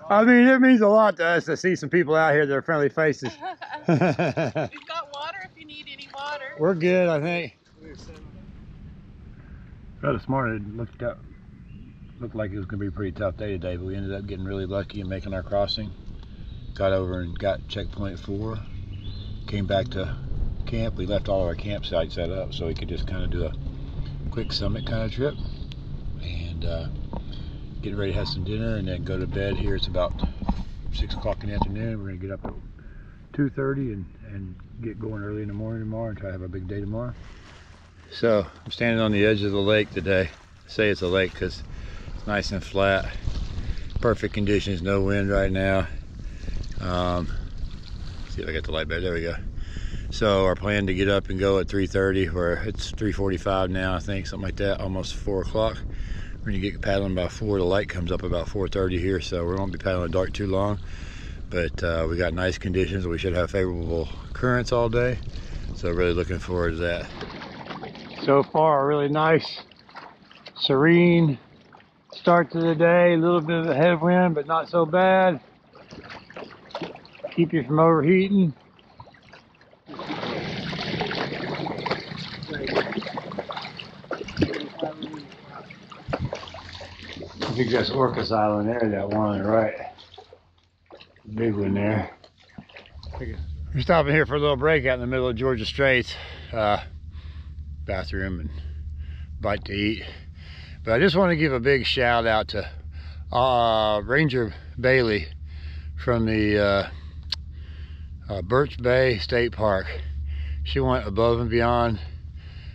I mean, it means a lot to us to see some people out here that are friendly faces. We've got water if you need any water. We're good, I think. Well, this morning it looked like it was going to be a pretty tough day today, but we ended up getting really lucky and making our crossing. Got over and got checkpoint 4. Came back to camp. We left all of our campsites set up so we could just kind of do a quick summit kind of trip. And getting ready to have some dinner and then go to bed here. It's about 6 o'clock in the afternoon. We're going to get up at 2:30 and get going early in the morning tomorrow and try to have a big day tomorrow. So I'm standing on the edge of the lake today. I say it's a lake because it's nice and flat. Perfect conditions, no wind right now. See if I get the light better. There we go. So our plan to get up and go at 3:30, where it's 3:45 now, I think, something like that, almost 4 o'clock. We're gonna get paddling by 4. The light comes up about 4:30 here, so we won't be paddling in the dark too long. But we got nice conditions. We should have favorable currents all day. So really looking forward to that. So far, a really nice, serene start to the day. A little bit of a headwind, but not so bad. Keep you from overheating. I think that's Orcas Island there, that one on the right. Big one there. We're stopping here for a little break out in the middle of Georgia Straits. Bathroom and bite to eat. But I just want to give a big shout out to Ranger Bailey from the Birch Bay State Park. She went above and beyond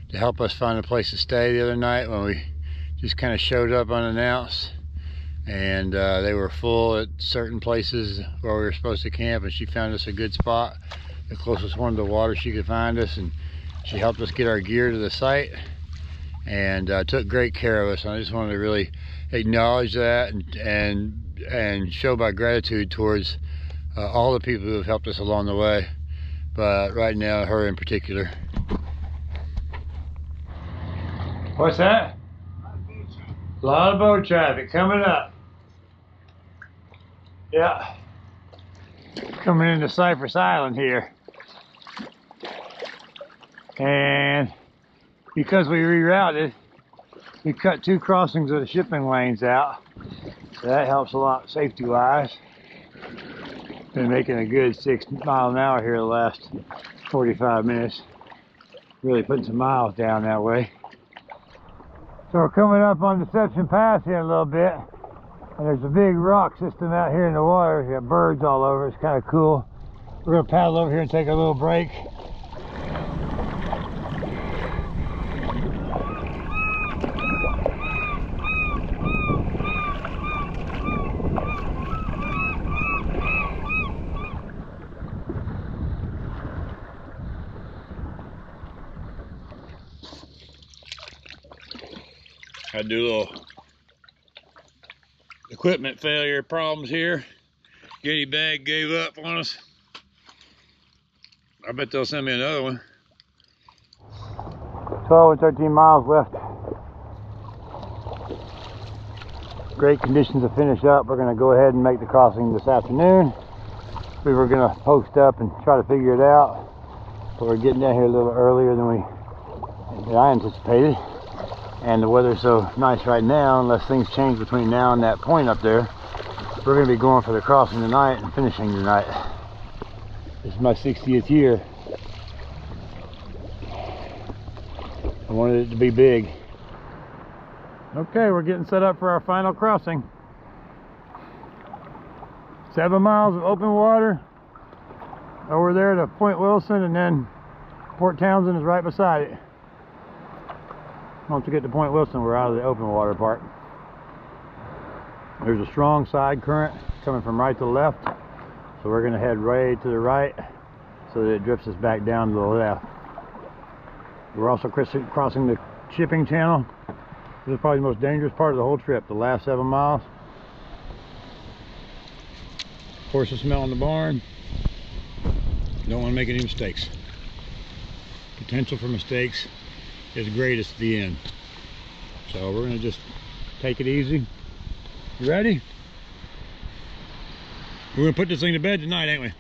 to help us find a place to stay the other night when we just kind of showed up unannounced, and they were full at certain places where we were supposed to camp, and she found us a good spot, the closest one to the water she could find us, and she helped us get our gear to the site and took great care of us. And I just wanted to really acknowledge that and show my gratitude towards all the people who have helped us along the way, but right now her in particular. What's that? A lot of boat traffic coming up. Yeah. Coming into Cypress Island here. And because we rerouted, we cut 2 crossings of the shipping lanes out. That helps a lot safety wise. Been making a good 6 miles an hour here the last 45 minutes. Really putting some miles down that way. So we're coming up on Deception Pass here a little bit. And there's a big rock system out here in the water. You got birds all over. It's kind of cool. We're going to paddle over here and take a little break. I do a little equipment failure problems here. Getty bag gave up on us. I bet they'll send me another one. 12 and 13 miles left. Great conditions to finish up. We're going to go ahead and make the crossing this afternoon. We were going to post up and try to figure it out, but we're getting down here a little earlier than I anticipated. And the weather's so nice right now, unless things change between now and that point up there, we're going to be going for the crossing tonight and finishing tonight. This is my 60th year. I wanted it to be big. Okay, we're getting set up for our final crossing. 7 miles of open water over there to Point Wilson, and then Port Townsend is right beside it. Once we get to Point Wilson, we're out of the open water part. There's a strong side current coming from right to left, so we're going to head right to the right so that it drifts us back down to the left. We're also crossing the shipping channel. This is probably the most dangerous part of the whole trip, the last 7 miles. Horses smell in the barn. Don't want to make any mistakes. Potential for mistakes is greatest at the end. So we're going to just take it easy. You ready? We're going to put this thing to bed tonight, ain't we?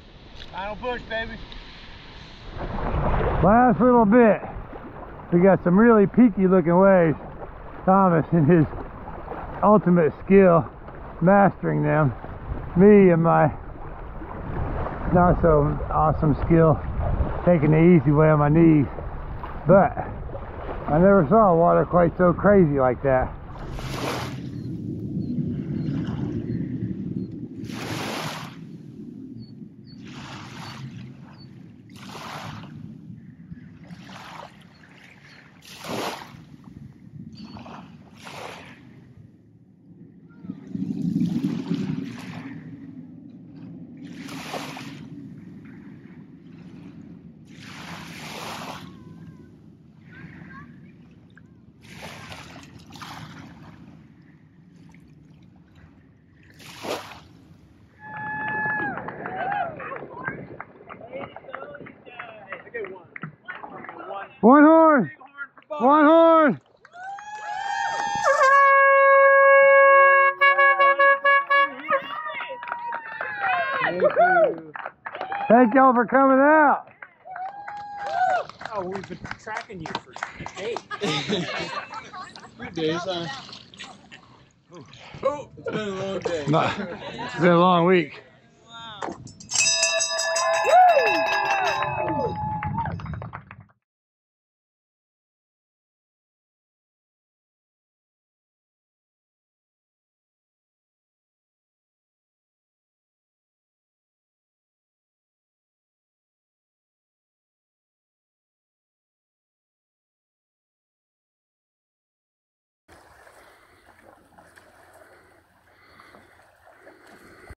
Final push, baby. Last little bit. We got some really peaky looking waves. Thomas and his ultimate skill mastering them. Me and my not so awesome skill taking the easy way on my knees. But I never saw water quite so crazy like that. One horn! One horn! Thank y'all for coming out. Oh, we've been tracking you for days. 2 days, huh? Oh, it's been a long day. It's been a long week. Wow.